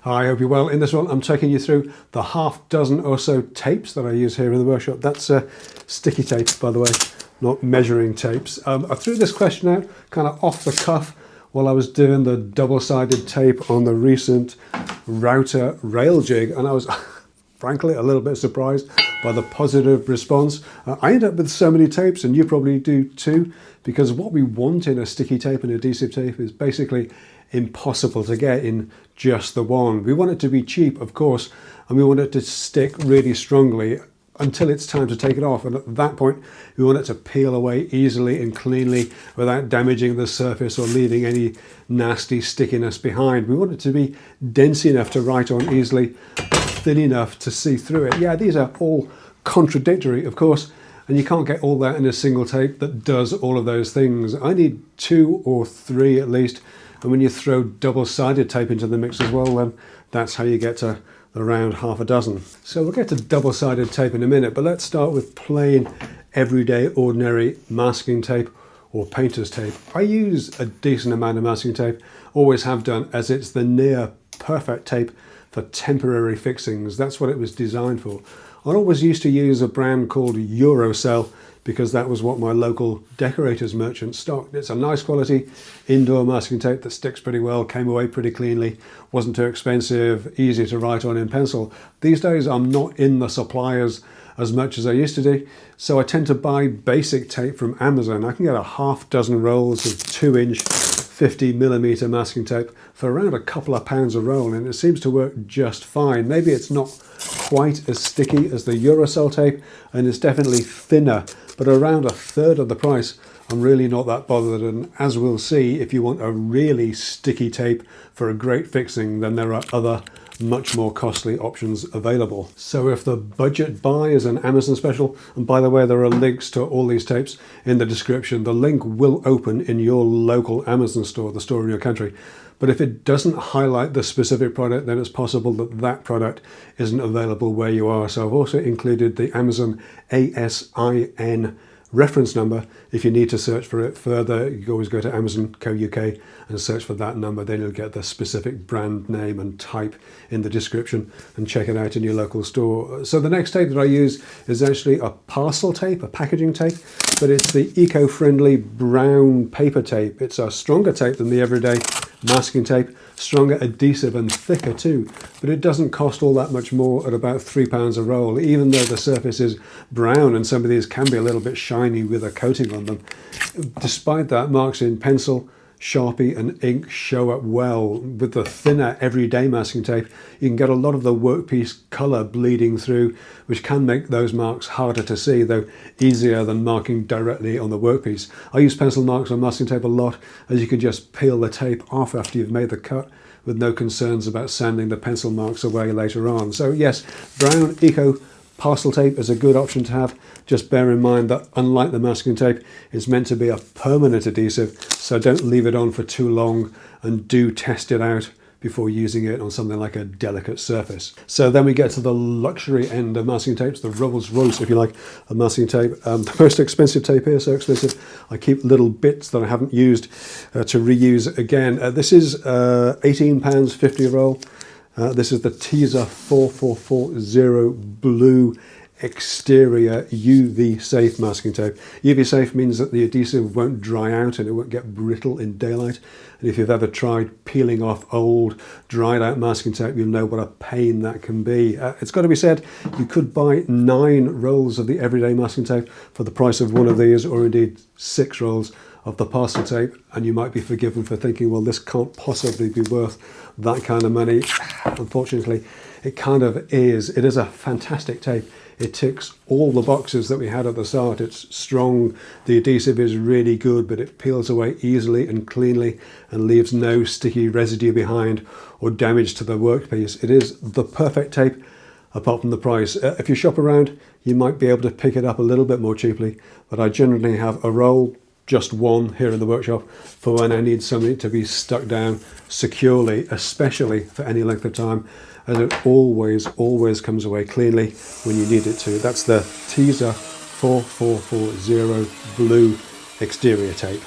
Hi, I hope you're well. In this one, I'm taking you through the half dozen or so tapes that I use here in the workshop. That's sticky tape, by the way, not measuring tapes. I threw this question out kind of off the cuff while I was doing the double-sided tape on the recent router rail jig, and I was frankly a little bit surprised by the positive response. I end up with so many tapes, and you probably do too, because what we want in a sticky tape and adhesive tape is basically impossible to get in just the one. We want it to be cheap, of course, and we want it to stick really strongly until it's time to take it off. And at that point, we want it to peel away easily and cleanly without damaging the surface or leaving any nasty stickiness behind. We want it to be dense enough to write on easily, but thin enough to see through it. Yeah, these are all contradictory, of course, and you can't get all that in a single tape that does all of those things. I need 2 or 3 at least. And when you throw double-sided tape into the mix as well, then that's how you get to around half a dozen. So we'll get to double-sided tape in a minute, but let's start with plain, everyday, ordinary masking tape or painter's tape. I use a decent amount of masking tape, always have done, as it's the near perfect tape for temporary fixings. That's what it was designed for. I always used to use a brand called Eurocell, because that was what my local decorators merchant stocked. It's a nice quality indoor masking tape that sticks pretty well, came away pretty cleanly, wasn't too expensive, easy to write on in pencil. These days I'm not in the suppliers as much as I used to do, so I tend to buy basic tape from Amazon. I can get a half dozen rolls of 2-inch 50mm masking tape for around a couple of pounds a roll, and it seems to work just fine. Maybe it's not quite as sticky as the Eurocell tape, and it's definitely thinner, but around a third of the price. I'm really not that bothered, and as we'll see, if you want a really sticky tape for a great fixing, then there are other much more costly options available. So if the budget buy is an Amazon special, and by the way, there are links to all these tapes in the description, the link will open in your local Amazon store, the store in your country. But if it doesn't highlight the specific product, then it's possible that that product isn't available where you are. So I've also included the Amazon ASIN reference number. If you need to search for it further, you can always go to Amazon.co.uk and search for that number. Then you'll get the specific brand name and type in the description and check it out in your local store. So the next tape that I use is actually a parcel tape, a packaging tape, but it's the eco-friendly brown paper tape. It's a stronger tape than the everyday masking tape, stronger adhesive and thicker too, but it doesn't cost all that much more at about £3 a roll, even though the surface is brown and some of these can be a little bit shiny with a coating on them. Despite that, marks in pencil, Sharpie and ink show up well. With the thinner everyday masking tape, you can get a lot of the workpiece colour bleeding through, which can make those marks harder to see, though easier than marking directly on the workpiece. I use pencil marks on masking tape a lot, as you can just peel the tape off after you've made the cut with no concerns about sanding the pencil marks away later on. So yes, brown eco parcel tape is a good option to have. Just bear in mind that unlike the masking tape, it's meant to be a permanent adhesive, so don't leave it on for too long, and do test it out before using it on something like a delicate surface. So then we get to the luxury end of masking tapes, the Rolls Royce, if you like, of masking tape. The most expensive tape here, so expensive, I keep little bits that I haven't used to reuse again. This is £18.50 a roll. This is the Teaser 4440 blue exterior UV safe masking tape. UV safe means that the adhesive won't dry out and it won't get brittle in daylight. And if you've ever tried peeling off old dried out masking tape, you'll know what a pain that can be. It's got to be said, you could buy 9 rolls of the everyday masking tape for the price of one of these, or indeed 6 rolls of the parcel tape, and you might be forgiven for thinking, well, this can't possibly be worth that kind of money. Unfortunately, it kind of is. It is a fantastic tape. It ticks all the boxes that we had at the start. It's strong, the adhesive is really good, but it peels away easily and cleanly and leaves no sticky residue behind or damage to the workpiece. It is the perfect tape, apart from the price. If you shop around, you might be able to pick it up a little bit more cheaply, but I generally have a roll, just one here in the workshop, for when I need something to be stuck down securely, especially for any length of time, as it always comes away cleanly when you need it to. That's the Teaser 4440 blue exterior tape.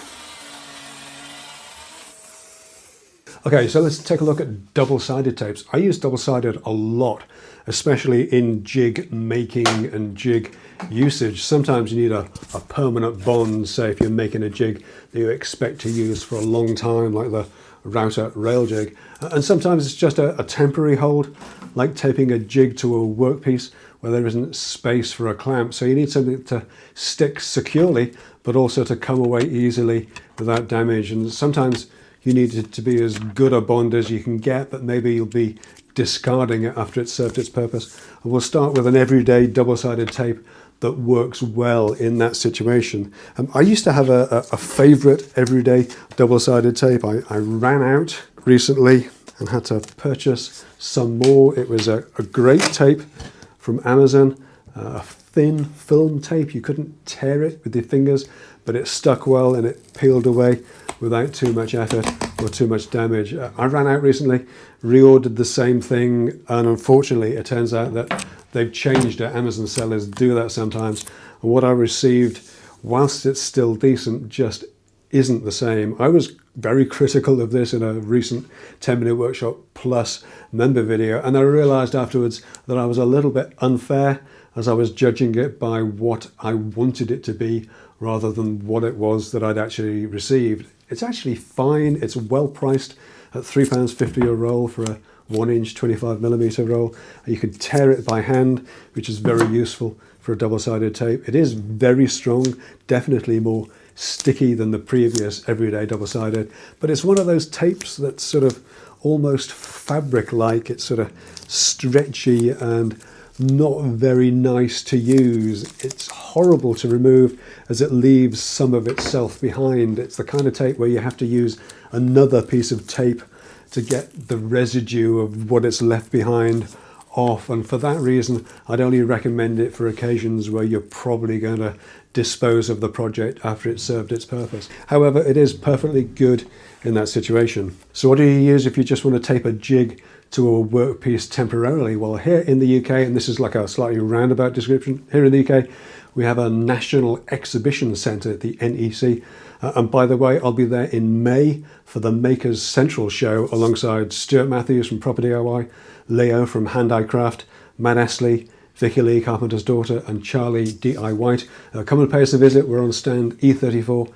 Okay, so let's take a look at double-sided tapes. I use double-sided a lot, especially in jig making and jig usage. Sometimes you need a permanent bond, say if you're making a jig that you expect to use for a long time, like the router rail jig. And sometimes it's just a temporary hold, like taping a jig to a workpiece where there isn't space for a clamp. So you need something to stick securely, but also to come away easily without damage. And sometimes you need it to be as good a bond as you can get, but maybe you'll be discarding it after it's served its purpose. And we'll start with an everyday double-sided tape that works well in that situation. I used to have a favorite everyday double-sided tape. I ran out recently and had to purchase some more. It was a great tape from Amazon, a thin film tape. You couldn't tear it with your fingers, but it stuck well and it peeled away without too much effort or too much damage. I ran out recently, reordered the same thing, and unfortunately it turns out that they've changed it. Amazon sellers do that sometimes. And what I received, whilst it's still decent, just isn't the same. I was very critical of this in a recent 10-minute workshop plus member video, and I realized afterwards that I was a little bit unfair as I was judging it by what I wanted it to be rather than what it was that I'd actually received. It's actually fine. It's well priced at £3.50 a roll for a 1-inch 25mm roll. You can tear it by hand, which is very useful for a double-sided tape. It is very strong, definitely more sticky than the previous everyday double-sided, but it's one of those tapes that's sort of almost fabric-like. It's sort of stretchy and not very nice to use. It's horrible to remove as it leaves some of itself behind. It's the kind of tape where you have to use another piece of tape to get the residue of what it's left behind off, and for that reason I'd only recommend it for occasions where you're probably going to dispose of the project after it's served its purpose. However, it is perfectly good in that situation. So what do you use if you just want to tape a jig to a workpiece temporarily? Well, here in the UK, and this is like a slightly roundabout description, here in the UK we have a National Exhibition Centre, the NEC, and by the way, I'll be there in May for the Makers Central show alongside Stuart Matthews from Proper DIY, Leo from Hand Eye Craft, Matt Astley, Vicky Lee, Carpenter's Daughter, and Charlie D.I. White. Come and pay us a visit. We're on stand E34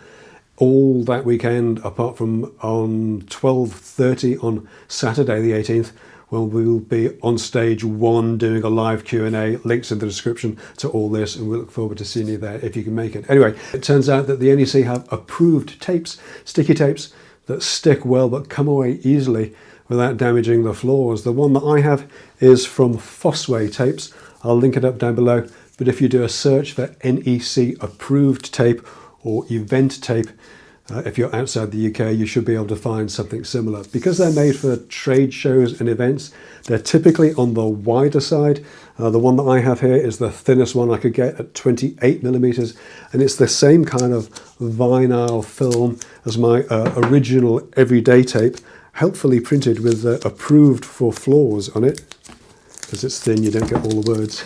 all that weekend, apart from on 12:30 on Saturday the 18th, when we'll be on stage 1 doing a live Q&A. Links in the description to all this, and we look forward to seeing you there if you can make it. Anyway, it turns out that the NEC have approved tapes, sticky tapes, that stick well but come away easily without damaging the floors. The one that I have is from Fosway Tapes. I'll link it up down below, but if you do a search for NEC approved tape or event tape, if you're outside the UK, you should be able to find something similar. Because they're made for trade shows and events, they're typically on the wider side. The one that I have here is the thinnest one I could get at 28mm, and it's the same kind of vinyl film as my original everyday tape, helpfully printed with approved for floors on it. Because it's thin, you don't get all the words.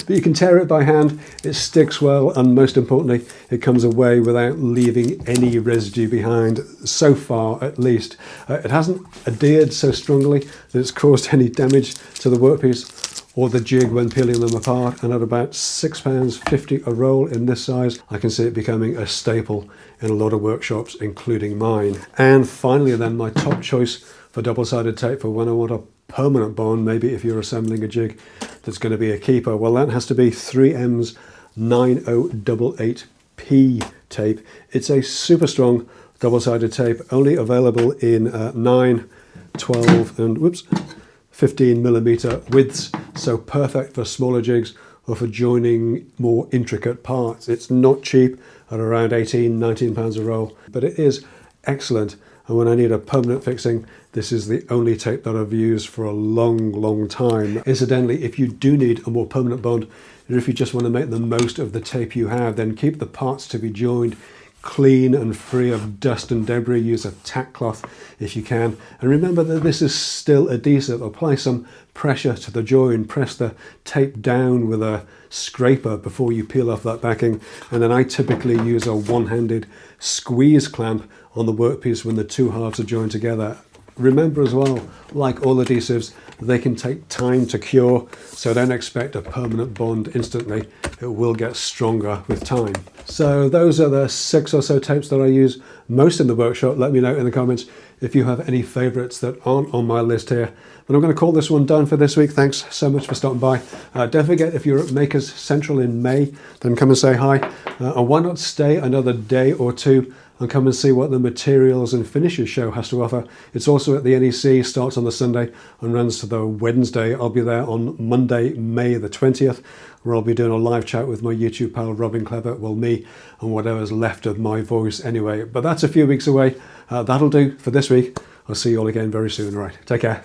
But you can tear it by hand, it sticks well, and most importantly, it comes away without leaving any residue behind, so far at least. It hasn't adhered so strongly that it's caused any damage to the workpiece or the jig when peeling them apart, and at about £6.50 a roll in this size, I can see it becoming a staple in a lot of workshops, including mine. And finally then, my top choice for double-sided tape for when I want a permanent bond, maybe if you're assembling a jig that's going to be a keeper, well, that has to be 3M's 9088P tape. It's a super strong double-sided tape, only available in 9, 12 and 15mm widths, so perfect for smaller jigs or for joining more intricate parts. It's not cheap at around 18, 19 pounds a roll, but it is excellent. And when I need a permanent fixing, this is the only tape that I've used for a long time. Incidentally, if you do need a more permanent bond, or if you just want to make the most of the tape you have, then keep the parts to be joined clean and free of dust and debris. Use a tack cloth if you can. And remember that this is still adhesive. Apply some pressure to the join. Press the tape down with a scraper before you peel off that backing. And then I typically use a one-handed squeeze clamp on the workpiece when the two halves are joined together. remember as well, like all adhesives, they can take time to cure, so don't expect a permanent bond instantly. It will get stronger with time. So those are the 6 or so tapes that I use most in the workshop. Let me know in the comments if you have any favorites that aren't on my list here. But I'm going to call this one done for this week. Thanks so much for stopping by. Don't forget, if you're at Makers Central in May, then come and say hi. And why not stay another day or two and come and see what the Materials and Finishes show has to offer. It's also at the NEC, starts on the Sunday and runs to the Wednesday. I'll be there on Monday, May the 20th, where I'll be doing a live chat with my YouTube pal Robin Clever, well, me, and whatever's left of my voice anyway. But that's a few weeks away. That'll do for this week. I'll see you all again very soon. All right, take care.